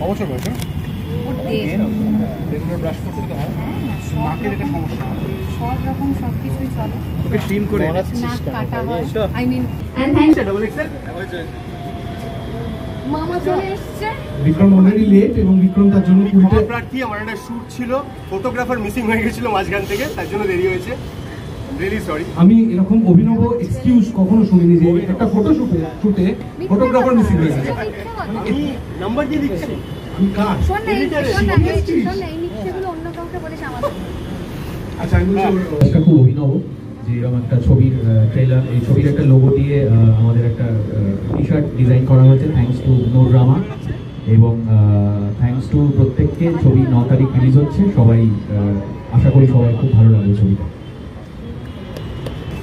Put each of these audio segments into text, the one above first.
বছর বয়স? Regular brush করতে তো হয়, নাকের এটা সমস্যা, সব রকম সব কিছুই চলে। ওকে ট্রিম করে নাক কাটা হয়, I mean and thanks double XL মামা চলে এসেছে। বিক্রম অলরেডি লেট এবং বিক্রম তার জন্য ক্ষমা প্রার্থী, আমার একটা শ্যুট ছিল, ফটোগ্রাফার মিসিং হয়ে গেছিল মাঝখান থেকে, তার জন্য দেরি হয়েছে, রিয়েলি সরি। আমি এরকম অভিনব এক্সকিউজ কখনো শুনিনি যে একটা ফটো শুটে ফটোগ্রাফার মিসিং হয়ে গেছে। আমি নাম্বার দিয়ে দিচ্ছি। আমি কার শোন না, এই মিথ্যেগুলো অন্য কাউকে বলিস আমাদের। আচ্ছা, আমি বলছি এটা খুব অভিনব যে এরকম একটা ছবির ট্রেলার, এই ছবির একটা লোগো দিয়ে আমাদের একটা টি শার্ট ডিজাইন করা হয়েছে, থ্যাঙ্কস টু নো ড্রামা এবং থ্যাঙ্কস টু প্রত্যেককে। ছবি 9 তারিখ রিলিজ হচ্ছে, সবাই আশা করি সবাই খুব ভালো লাগবে ছবিটা।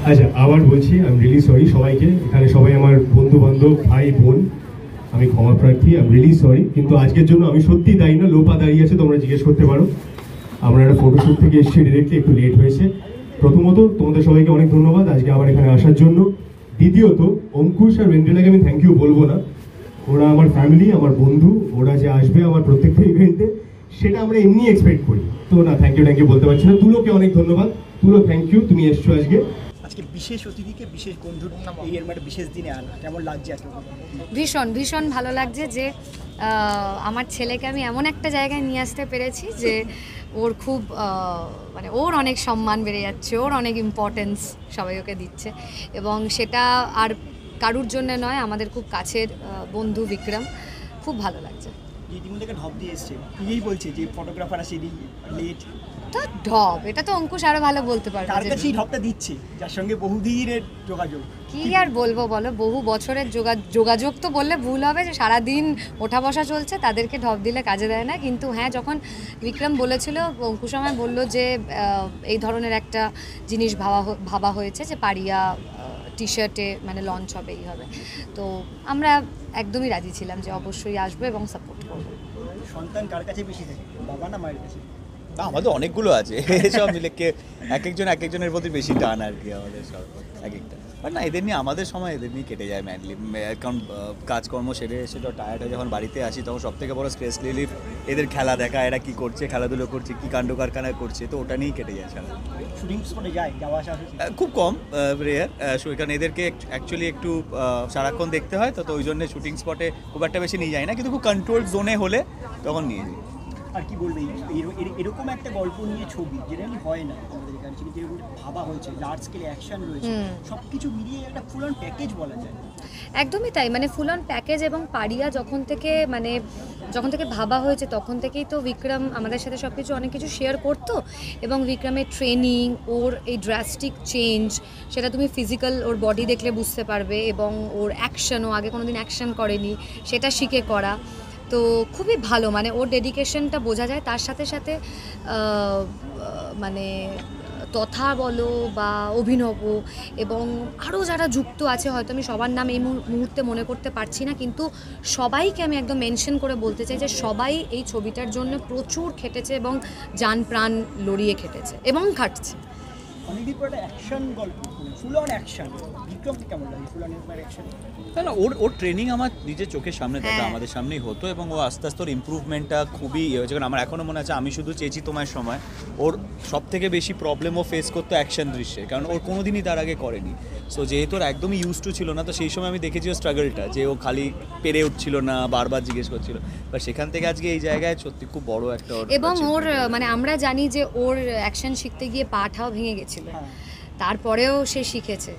আচ্ছা, আবার বলছি, আমি রিয়েলি সরি সবাইকে, এখানে সবাই আমার বন্ধু বান্ধব, ভাই বোন, আমি ক্ষমা প্রার্থী, আমি রিয়েলি সরি। কিন্তু আজকের জন্য আমি সত্যি দায়ী না, লোপা দাঁড়িয়ে আছে, তোমরা জিজ্ঞেস করতে পারো। আমরা একটা ফটোশ্যুট থেকে এসেছি ডিরেক্টলি, একটু লেট হয়েছে। প্রথমত তোমাদের সবাইকে অনেক ধন্যবাদ আজকে আমার এখানে আসার জন্য। দ্বিতীয়ত অঙ্কুশ আর ভেন্ড্রেলাকে আমি থ্যাংক ইউ বলবো না, ওরা আমার ফ্যামিলি, আমার বন্ধু, ওরা যে আসবে আমার প্রত্যেকটা ইভেন্টে সেটা আমরা এমনি এক্সপেক্ট করি, তো না থ্যাংক ইউ বলতে পারছি না। তুলোকে অনেক ধন্যবাদ, তুলো থ্যাংক ইউ, তুমি এসছো আজকে। আজকে বিশেষ অতিথিকে বিশেষ বন্ধুর এই এর বিশেষ দিনে আনা কেমন লাগছে? আজকে ভীষণ ভীষণ ভালো লাগছে যে আমার ছেলেকে আমি এমন একটা জায়গায় নিয়ে আসতে পেরেছি যে ওর খুব মানে ওর অনেক সম্মান বেড়ে যাচ্ছে, ওর অনেক ইম্পর্টেন্স সবাই ওকে দিচ্ছে, এবং সেটা আর কারুর জন্য নয়, আমাদের খুব কাছের বন্ধু বিক্রম। খুব ভালো লাগছে। ইতিমধ্যে থেকে ঢপ দিয়ে এসছে, নিজেই বলছে যে ফটোগ্রাফার আসেনি, লেট। তো ঢপ, এটা তো অঙ্কুশ আরো ভালো বলতে পারবে। কার কাছে এই ঢপটা দিচ্ছে যার সঙ্গে বহুদিনের যোগাযোগ? কি আর বলবো বলো, বহু বছরের যোগাযোগ তো বললে ভুল হবে, যে সারাদিন ওঠা বসা চলছে, তাদেরকে ঢপ দিলে কাজে দেয় না। কিন্তু হ্যাঁ, যখন বিক্রম বলেছিল, অঙ্কুশ আমায় বললো যে এই ধরনের একটা জিনিস ভাবা হয়েছে যে পাড়িয়া টি শার্টে মানে লঞ্চ হবে, এই হবে, তো আমরা একদমই রাজি ছিলাম যে অবশ্যই আসবো এবং সাপোর্ট করবো। সন্তান কার কাছে বেশি থাকে, বাবা না মায়ের কাছে? না, আমাদের অনেকগুলো আছে, সব মিলে এক একজনের প্রতি বেশি টান আর কি আমাদের সব এক একটা। বাট না, এদের নিয়ে আমাদের সময় এদের নিয়ে কেটে যায় ম্যানলি, কারণ কাজকর্ম সেরে সেটা টায়ার্ড হয়ে যখন বাড়িতে আসি তখন সব থেকে বড় স্ট্রেস রিলিফ এদের খেলা দেখা, এরা কী করছে, খেলাধুলো করছে, কী কাণ্ড কারখানা করছে, তো ওটা নিয়েই কেটে যায় সারা। শুটিং স্পটে যায় যাওয়া আসা খুব কম, রেয়ার। কারণ এদেরকে অ্যাকচুয়ালি একটু সারাক্ষণ দেখতে হয়, তো ওই জন্য শুটিং স্পটে খুব একটা বেশি নিয়ে যায় না, কিন্তু খুব কন্ট্রোল জোনে হলে তখন নিয়ে যাই। আর কি বলবে, এরকম একটা গল্প নিয়ে ছবি জেনারেলি হয় না আমাদের এখানে, যেরকম ভাবা হয়েছে, লার্জ স্কেলে অ্যাকশন রয়েছে, সব কিছু মিলিয়ে একটা ফুল অন প্যাকেজ বলা যায়। একদমই তাই, মানে ফুল অন প্যাকেজ। এবং পাড়িয়া যখন থেকে ভাবা হয়েছে তখন থেকেই তো বিক্রম আমাদের সাথে সব কিছু অনেক কিছু শেয়ার করতো, এবং বিক্রমের ট্রেনিং, ওর এই ড্রাস্টিক চেঞ্জ, সেটা তুমি ফিজিক্যাল ওর বডি দেখলে বুঝতে পারবে, এবং ওর অ্যাকশনও আগে কোনোদিন অ্যাকশন করেনি, সেটা শিখে করা, তো খুবই ভালো। মানে ওর ডেডিকেশনটা বোঝা যায়। তার সাথে সাথে মানে তথা বলো বা অভিনব এবং আরও যারা যুক্ত আছে, হয়তো আমি সবার নাম এই মুহূর্তে মনে করতে পারছি না, কিন্তু সবাইকে আমি একদম মেনশন করে বলতে চাই যে সবাই এই ছবিটার জন্য প্রচুর খেটেছে এবং জান প্রাণ লড়িয়ে খেটেছে এবং খাটছে। অনেকদিন পর একটা অ্যাকশন গল্প, ফুল অন অ্যাকশন, বিক্রমকে কেমন লাগে ফুল অন অ্যাকশন? না, ওর ট্রেনিং আমার নিজের চোখের সামনে দেখা, আমাদের সামনেই হতো, এবং ও আস্তে আস্তে ওর ইম্প্রুভমেন্টটা খুবই হয়েছে। কারণ আমার এখনও মনে আছে, আমি শুধু চেয়েছি তোমার সময় ওর সব থেকে বেশি প্রবলেম ও ফেস করতো অ্যাকশন দৃশ্যে, কারণ ওর কোনো দিনই তার আগে করেনি। সো যেহেতু ওর একদমই ইউজ টু ছিল না, তো সেই সময় আমি দেখেছি ওর স্ট্রাগলটা, যে ও খালি পেরে উঠছিল না, বারবার জিজ্ঞেস করছিল, বা সেখান থেকে আজকে এই জায়গায় সত্যি খুব বড় একটা। এবং ওর মানে আমরা জানি যে ওর অ্যাকশন শিখতে গিয়ে পাটাও ভেঙে গেছিলো, তারপরেও সে শিখেছে,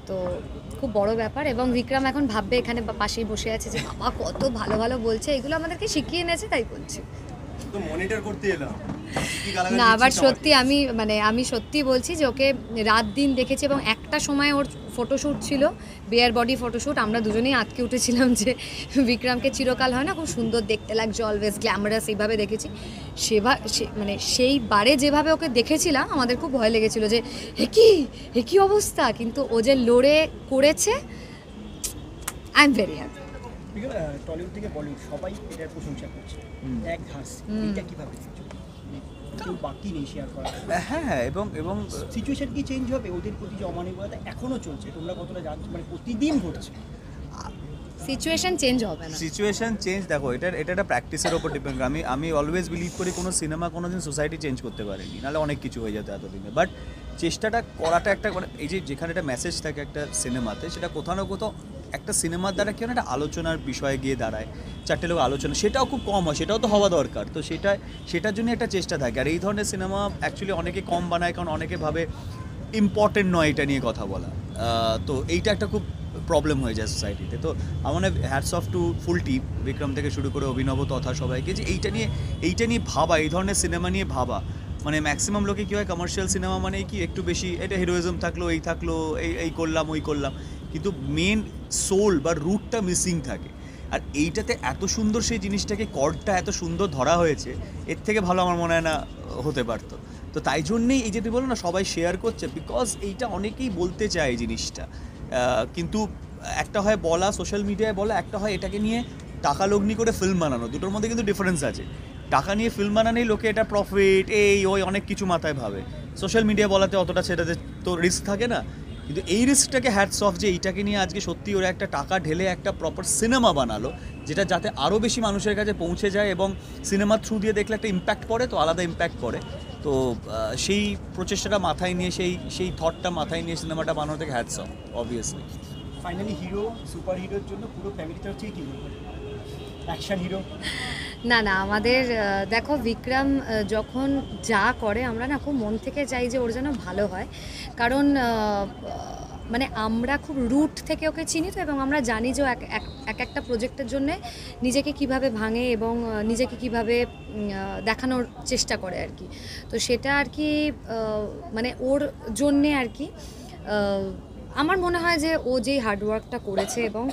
তো খুব বড় ব্যাপার। এবং বিক্রম এখন ভাববে, এখানে পাশেই বসে আছে, যে বাবা কত ভালো ভালো বলছে, এগুলো আমাদেরকে শিখিয়ে এনেছে, তাই বলছি। তো মনিটর করতে এলাম না, আবার সত্যি আমি সত্যি বলছি যে ওকে রাত দিন দেখেছি, এবং একটা সময় ওর ফটোশ্যুট ছিল, বেয়ার বডি ফটোশ্যুট, আমরা দুজনেই আটকে উঠেছিলাম যে বিক্রমকে চিরকাল হয় না খুব সুন্দর দেখতে লাগছে, অলওয়েজ গ্ল্যামারাস, এইভাবে দেখেছি। মানে সেই বারে যেভাবে ওকে দেখেছিলাম, আমাদের খুব ভয় লেগেছিল যে হে কি অবস্থা, কিন্তু ও যে লড়ে করেছে, I am very happy. Tollywood থেকে বলিউড সবাই এটার প্রশংসা করছে, এক ঘাস, এটা কিভাবে কেউ বাকি নেই শেয়ার করা? হ্যাঁ, এবং সিচুয়েশন কি চেঞ্জ হবে? ওদের প্রতি যে অমানবিকতা এখনও চলছে, তোমরা কতটা জানছো, মানে প্রতিদিন ঘটছে? সিচুয়েশন চেঞ্জ হবে না। সিচুয়েশন চেঞ্জ দেখো, এটা একটা প্র্যাকটিসের ওপর ডিপেন্ড করে। আমি অলওয়েজ বিলিভ করি কোনো সিনেমা কোনোদিন সোসাইটি চেঞ্জ করতে পারেনি, নাহলে অনেক কিছু হয়ে যেত এতদিনে। বাট চেষ্টাটা করাটা একটা মানে এই যে যেখানে একটা মেসেজ থাকে একটা সিনেমাতে, সেটা কোথাও না কোথাও একটা সিনেমার দ্বারা কেউ একটা আলোচনার বিষয়ে গিয়ে দাঁড়ায়, চারটে লোক আলোচনা, সেটাও খুব কম হয়, সেটাও তো হওয়া দরকার। তো সেটার জন্য একটা চেষ্টা থাকে। আর এই ধরনের সিনেমা অ্যাকচুয়ালি অনেকে কম বানায়, কারণ অনেকে ভাবে ইম্পর্টেন্ট নয় এটা নিয়ে কথা বলা। তো এইটা একটা খুব প্রবলেম হয়ে যায় সোসাইটিতে। তো আমার hats off to full team, Vikram থেকে শুরু করে অভিনব তথা সবাইকে, যে এইটা নিয়ে ভাবা, এই ধরনের সিনেমা নিয়ে ভাবা। মানে ম্যাক্সিমাম লোকে কী হয়, কমার্শিয়াল সিনেমা মানে কি একটু বেশি এটা হিরোইজম থাকলো, এই থাকলো, এই করলাম ওই করলাম, কিন্তু মেন সোল বা রুটটা মিসিং থাকে। আর এইটাতে এত সুন্দর সেই জিনিসটাকে, কর্ডটা এত সুন্দর ধরা হয়েছে, এর থেকে ভালো আমার মনে হয় না হতে পারতো। তো তাই জন্যেই এই যে তুই বলো না সবাই শেয়ার করছে, বিকজ এইটা অনেকেই বলতে চায় এই জিনিসটা, কিন্তু একটা হয় বলা সোশ্যাল মিডিয়ায় বলা, একটা হয় এটাকে নিয়ে টাকা লগ্নি করে ফিল্ম বানানো, দুটোর মধ্যে কিন্তু ডিফারেন্স আছে। টাকা নিয়ে ফিল্ম বানানোই লোকে এটা প্রফিট ওই অনেক কিছু মাথায় ভাবে, সোশ্যাল মিডিয়া বলাতে অতটা সেটাতে তো রিস্ক থাকে না। কিন্তু এই রিস্কটাকে হ্যাটস অফ, যে এইটাকে নিয়ে আজকে সত্যি ওরা একটা টাকা ঢেলে একটা প্রপার সিনেমা বানালো, যেটা যাতে আরও বেশি মানুষের কাছে পৌঁছে যায় এবং সিনেমার থ্রু দিয়ে দেখলে একটা ইম্প্যাক্ট পড়ে, তো আলাদা ইম্প্যাক্ট পড়ে। তো সেই প্রচেষ্টাটা মাথায় নিয়ে, সেই থটটা মাথায় নিয়ে সিনেমাটা বানানো থেকে hats off obviously. Finally hero, super হিরোর জন্য পুরো ফ্যামিলিটা হচ্ছে কি অ্যাকশন হিরো? না আমাদের দেখো বিক্রম যখন যা করে আমরা না খুব মন থেকে চাই যে ওর যেন ভালো হয়, কারণ মানে আমরা খুব রুট থেকে ওকে চিনি তো, এবং আমরা জানি যে একটা প্রজেক্টের জন্যে নিজেকে কিভাবে ভাঙে এবং নিজেকে কিভাবে দেখানোর চেষ্টা করে আর কি। তো সেটা আর কি মানে ওর জন্যে আর কি আমার মনে হয় যে ও যেই হার্ডওয়ার্কটা করেছে এবং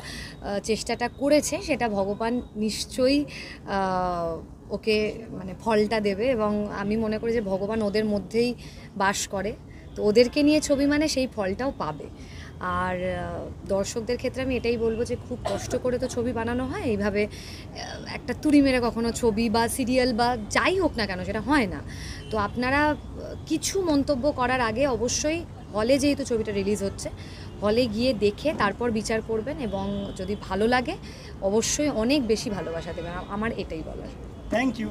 চেষ্টাটা করেছে, সেটা ভগবান নিশ্চয়ই ওকে মানে ফলটা দেবে। এবং আমি মনে করি যে ভগবান ওদের মধ্যেই বাস করে, তো ওদেরকে নিয়ে ছবি মানে সেই ফলটাও পাবে। আর দর্শকদের ক্ষেত্রে আমি এটাই বলবো যে খুব কষ্ট করে তো ছবি বানানো হয়, এইভাবে একটা তুড়ি মেরে কখনো ছবি বা সিরিয়াল বা যাই হোক না কেন সেটা হয় না। তো আপনারা কিছু মন্তব্য করার আগে অবশ্যই হলে, যেহেতু ছবিটা রিলিজ হচ্ছে, হলে গিয়ে দেখে তারপর বিচার করবেন, এবং যদি ভালো লাগে অবশ্যই অনেক বেশি ভালোবাসা দেবেন, আমার এটাই বলার। Thank you.